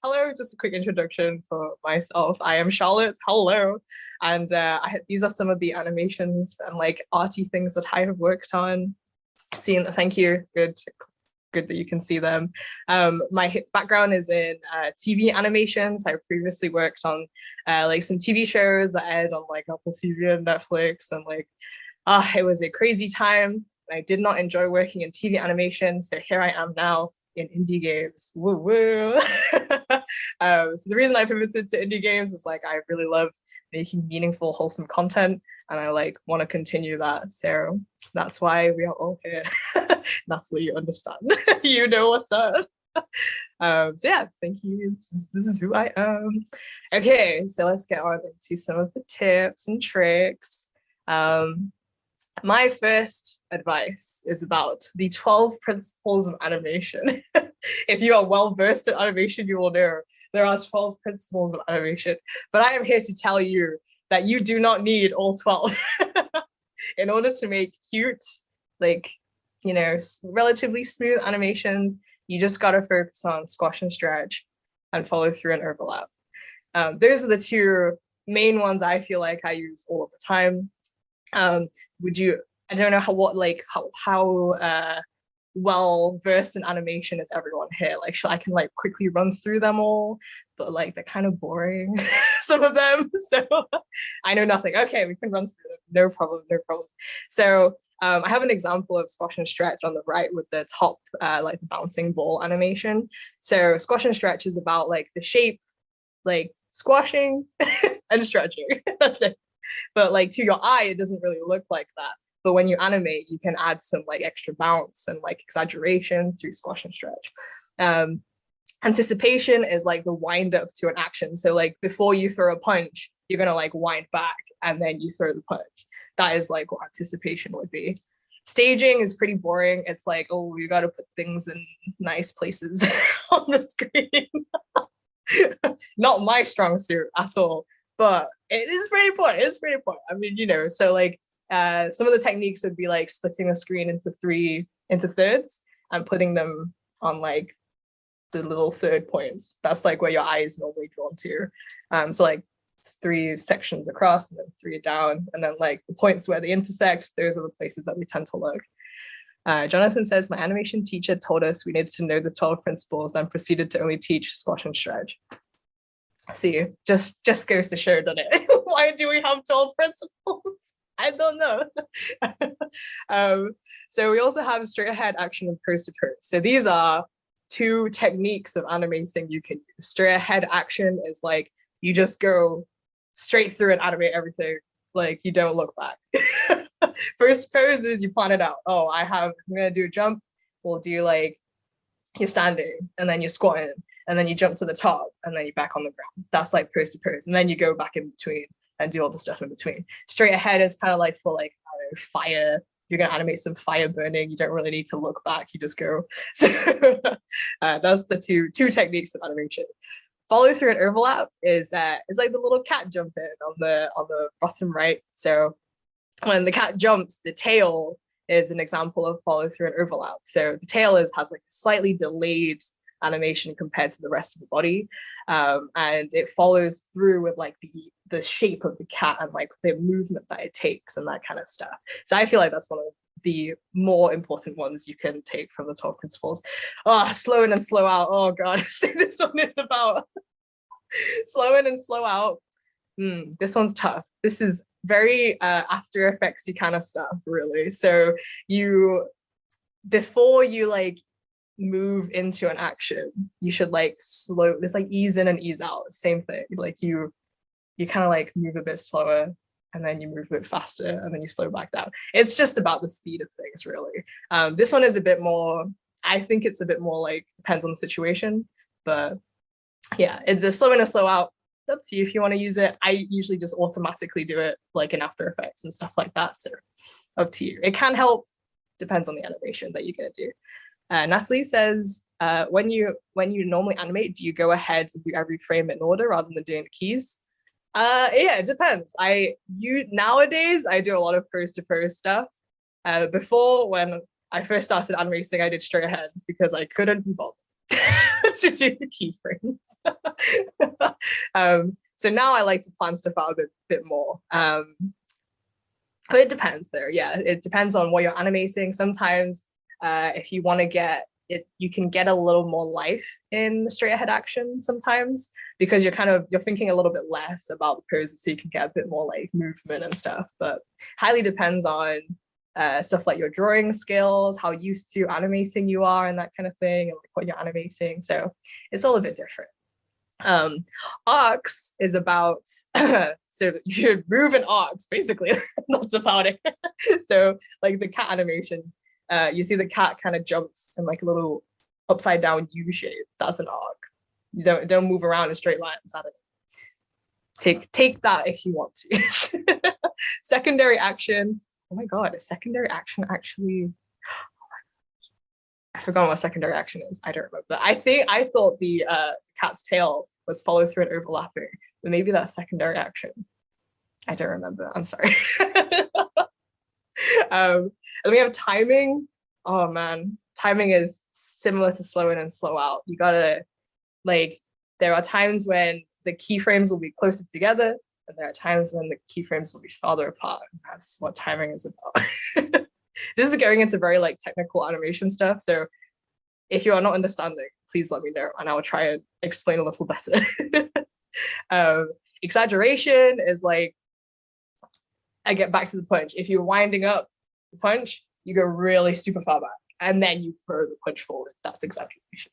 Hello, just a quick introduction for myself. I am Charlotte. Hello. And these are some of the animations and like arty things that I have worked on. Thank you. Good that you can see them. My background is in TV animations. I previously worked on like some TV shows that aired on like Apple TV and Netflix, and like it was a crazy time. I did not enjoy working in TV animation, so here I am now in indie games. Woo woo. So the reason I pivoted to indie games is like I really love making meaningful, wholesome content, and I like want to continue that. So that's why we are all here. Natalie, you understand. You know what's up. So yeah, thank you. This is who I am. Okay, so let's get on into some of the tips and tricks. My first advice is about the 12 principles of animation. If you are well versed in animation, you will know there are 12 principles of animation. But I am here to tell you that you do not need all 12. In order to make cute, like, you know, relatively smooth animations, you just got to focus on squash and stretch and follow through and overlap. Those are the two main ones I feel like I use all of the time. I don't know how well versed in animation is everyone here. Like, I can like quickly run through them all, but like they're kind of boring, some of them. So I know nothing. Okay, we can run through them. No problem. So I have an example of squash and stretch on the right with the top, like the bouncing ball animation. So squash and stretch is about like the shape, like squashing and stretching. That's it. But like to your eye, it doesn't really look like that. But when you animate, you can add some like extra bounce and like exaggeration through squash and stretch. Anticipation is like the wind up to an action. So like before you throw a punch, you're gonna like wind back and then you throw the punch. That is like what anticipation would be. Staging is pretty boring. It's like, oh, you got to put things in nice places on the screen. Not my strong suit at all. But it is pretty important. It's pretty important. I mean, you know, so like some of the techniques would be like splitting the screen into thirds and putting them on like the little third points. That's like where your eye is normally drawn to. So like 3 sections across and then 3 down, and then like the points where they intersect, those are the places that we tend to look. Jonathan says, my animation teacher told us we needed to know the 12 principles, then proceeded to only teach squash and stretch. See, just goes to show, doesn't it? Why do we have 12 principles? I don't know. So we also have straight ahead action and pose to pose. So these are 2 techniques of animating you can use. Straight ahead action is like you just go straight through and animate everything, like you don't look back. Pose to pose is you plan it out. Oh, I'm gonna do a jump. We'll do like you're standing and then you're squatting and then you jump to the top and then you're back on the ground. That's like pose to pose. And then you go back in between and do all the stuff in between. Straight ahead is kind of like for like fire. You're going to animate some fire burning. You don't really need to look back. You just go. So that's the two techniques of animation. Follow through and overlap is like the little cat jumping on the bottom right. So when the cat jumps, the tail is an example of follow through and overlap. So the tail has like a slightly delayed animation compared to the rest of the body, and it follows through with like the shape of the cat and like the movement that it takes and that kind of stuff. So I feel like that's one of the more important ones you can take from the 12 principles. Slow in and slow out. Oh god. So this one is about slow in and slow out. This one's tough. This is very After Effects-y kind of stuff, really. So before you like move into an action, you should like slow. There's like ease in and ease out. Same thing. Like you kind of like move a bit slower and then you move a bit faster and then you slow back down. It's just about the speed of things, really. This one is a bit more. I think it's a bit more like depends on the situation, but yeah, it's the slow in and slow out. It's up to you if you want to use it. I usually just automatically do it like in After Effects and stuff like that. So up to you. It can help. Depends on the animation that you're gonna do. Natalie says, when you normally animate, do you go ahead and do every frame in order rather than doing the keys? Yeah, it depends. Nowadays I do a lot of pose to pose stuff. Before, when I first started animating, I did straight ahead because I couldn't be bothered. to do the keyframes. So now I like to plan stuff out a bit more. But it depends there. Yeah, it depends on what you're animating. Sometimes if you want to get it, you can get a little more life in the straight ahead action sometimes, because you're thinking a little bit less about the poses, so you can get a bit more like movement and stuff. But highly depends on stuff like your drawing skills, how used to animating you are, and that kind of thing, and like what you're animating. So it's all a bit different. Arcs is about so you should move in arcs, basically. That's about it. So like the cat animation, you see the cat kind of jumps in like a little upside down U shape. That's an arc. You don't move around in straight lines. I don't know. Take that if you want to. Secondary action. Oh my god, is secondary action actually? I forgot what secondary action is. I don't remember. I thought the cat's tail was follow through and overlapping, but maybe that's secondary action. I don't remember. I'm sorry. And we have timing. Oh man, timing is similar to slow in and slow out. You gotta there are times when the keyframes will be closer together, and there are times when the keyframes will be farther apart. That's what timing is about. This is going into very technical animation stuff. So if you are not understanding, please let me know and I will try and explain a little better. Exaggeration is I get back to the punch. If you're winding up the punch, you go really super far back and then you throw the punch forward. That's exaggeration.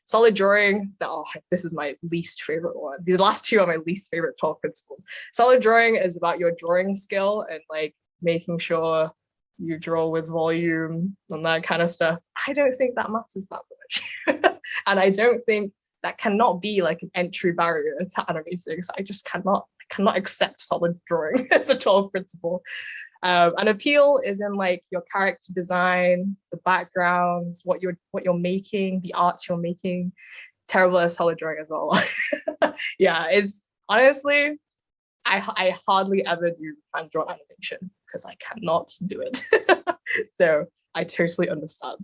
Solid drawing. Oh, this is my least favorite one. The last two are my least favorite 12 principles. Solid drawing is about your drawing skill and making sure you draw with volume and that kind of stuff. I don't think that matters that much. And I don't think that cannot be an entry barrier to animating. So I just cannot accept solid drawing as a 12 principle. An appeal is in your character design, the backgrounds, what you're making, the art you're making. Terrible at solid drawing as well. Yeah, it's honestly, I hardly ever do hand drawn animation because I cannot do it. So I totally understand.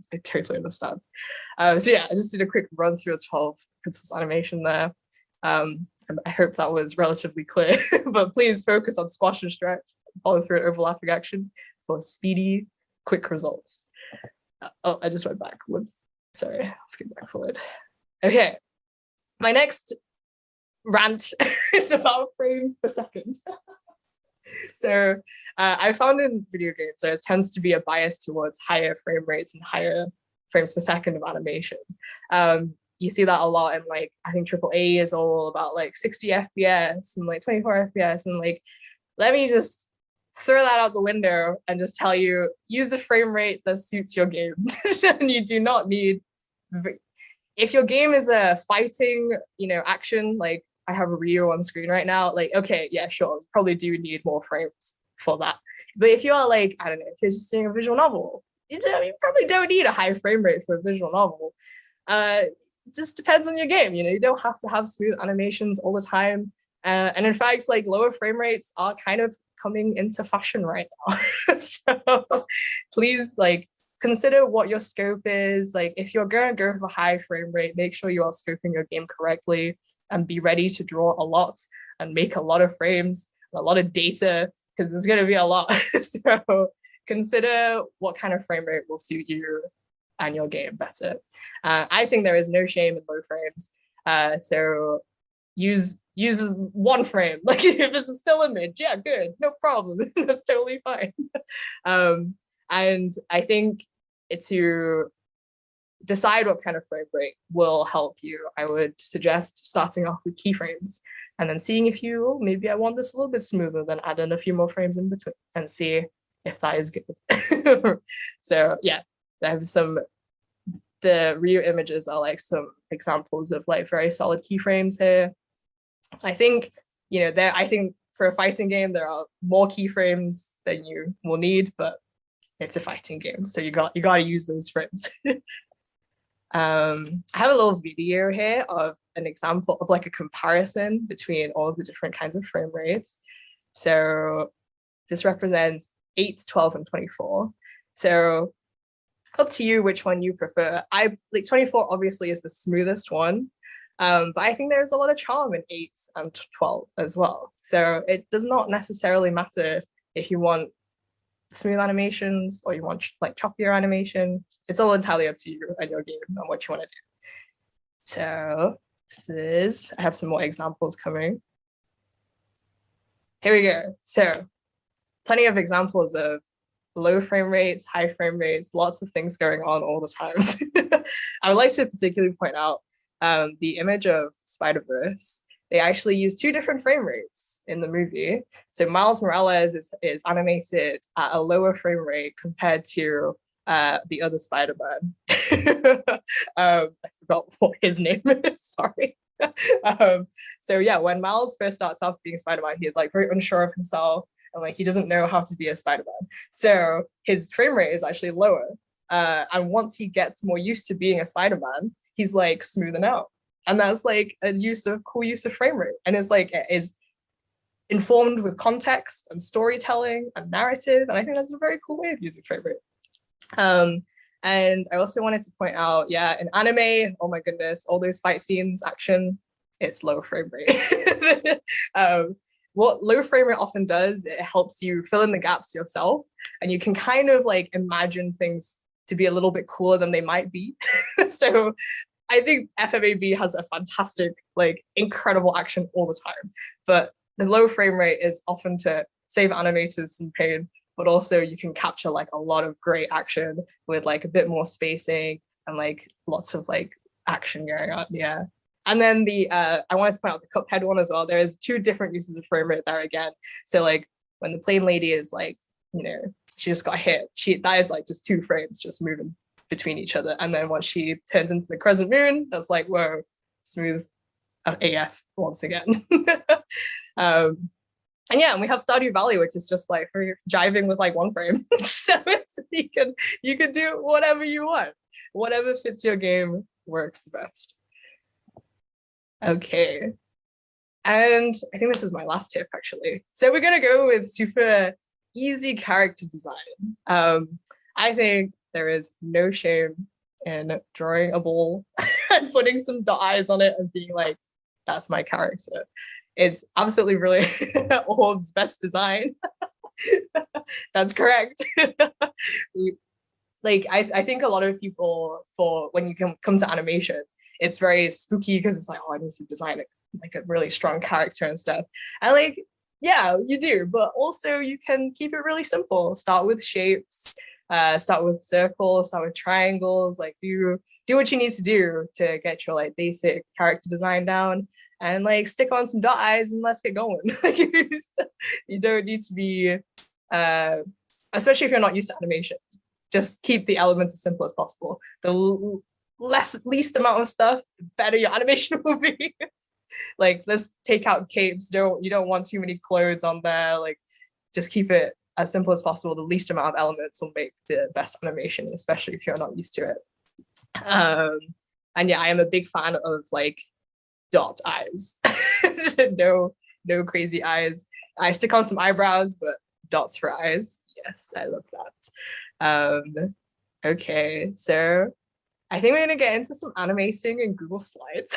So yeah, I just did a quick run through of 12 principles animation there. I hope that was relatively clear, but please focus on squash and stretch, follow through and overlapping action for speedy, quick results. Oh, I just went backwards. Sorry, let's get back forward. Okay, my next rant is about frames per second. So I found in video games there tends to be a bias towards higher frame rates and higher frames per second of animation. You see that a lot in I think AAA is all about 60 FPS and 24 FPS, and let me just throw that out the window and just tell you, use a frame rate that suits your game. And you do not need, if your game is a fighting action, I have a Ryu on screen right now, okay, yeah, sure, probably do need more frames for that. But if you are I don't know, if you're just doing a visual novel, you probably don't need a high frame rate for a visual novel. It just depends on your game. You don't have to have smooth animations all the time. And in fact, lower frame rates are kind of coming into fashion right now. So please consider what your scope is. If you're going to go for high frame rate, make sure you are scoping your game correctly and be ready to draw a lot and make a lot of frames, a lot of data, because there's going to be a lot. So consider what kind of frame rate will suit you and your game better. I think there is no shame in low frames. So use one frame. If this is still image, yeah, good, no problem. That's totally fine. And I think to decide what kind of frame rate will help you, I would suggest starting off with keyframes and then seeing if maybe I want this a little bit smoother, then add in a few more frames in between and see if that is good. So yeah, I have the Ryu images are some examples of very solid keyframes here. I think, I think for a fighting game, there are more keyframes than you will need, but it's a fighting game, so you got to use those frames. I have a little video here of an example of a comparison between all of the different kinds of frame rates. So this represents 8, 12, and 24. So up to you which one you prefer. I like 24 obviously is the smoothest one. But I think there's a lot of charm in 8 and 12 as well. So it does not necessarily matter if you want smooth animations or you want like choppier animation. It's all entirely up to you and your game and what you want to do. So I have some more examples coming. Here we go. So plenty of examples of low frame rates, high frame rates, lots of things going on all the time. I would like to particularly point out the image of Spider-Verse. They actually use 2 different frame rates in the movie. So Miles Morales is animated at a lower frame rate compared to the other Spider-Man. I forgot what his name is, sorry. So yeah, when Miles first starts off being Spider-Man, he's like very unsure of himself and like he doesn't know how to be a Spider-Man. So his frame rate is actually lower. And once he gets more used to being a Spider-Man, he's like smoothing out. And that's like a cool use of frame rate. And it's like, it is informed with context and storytelling and narrative. And I think that's a very cool way of using frame rate. And I also wanted to point out, yeah, in anime, oh my goodness, all those fight scenes, action, it's low frame rate. What low frame rate often does, it helps you fill in the gaps yourself. And you can kind of like imagine things to be a little bit cooler than they might be. So I think FMAB has a fantastic, like incredible action all the time, but the low frame rate is often to save animators some pain, but also you can capture like a lot of great action with like a bit more spacing and like lots of like action going on. Yeah. And then I wanted to point out the Cuphead one as well. There's 2 different uses of frame rate there again. So like when the plane lady is like, you know, she just got hit, that is like just 2 frames just moving between each other. And then once she turns into the crescent moon, that's like, whoa, smooth AF once again. And yeah, and we have Stardew Valley, which is just like for jiving with like 1 frame. So you can do whatever you want. Whatever fits your game works the best. Okay. And I think this is my last tip actually. So we're gonna go with super easy character design. I think there is no shame in drawing a ball and putting some dot eyes on it and being like, that's my character. It's absolutely brilliant. Orb's best design. That's correct. I think a lot of people, for when you come to animation, it's very spooky because it's like, oh, I need to design like a really strong character and stuff. And like, yeah, you do, but also you can keep it really simple. Start with shapes, start with circles, start with triangles, like do what you need to do to get your like basic character design down, and like stick on some dot eyes and let's get going. Like you don't need to be, especially if you're not used to animation, just keep the elements as simple as possible. The least amount of stuff, the better your animation will be. Like let's take out capes. You don't want too many clothes on there. Like just keep it as simple as possible. The least amount of elements will make the best animation, especially if you're not used to it. And yeah, I am a big fan of like dot eyes. no crazy eyes. I stick on some eyebrows, but dots for eyes. Yes, I love that. Okay, so I think we're gonna get into some animating in Google Slides.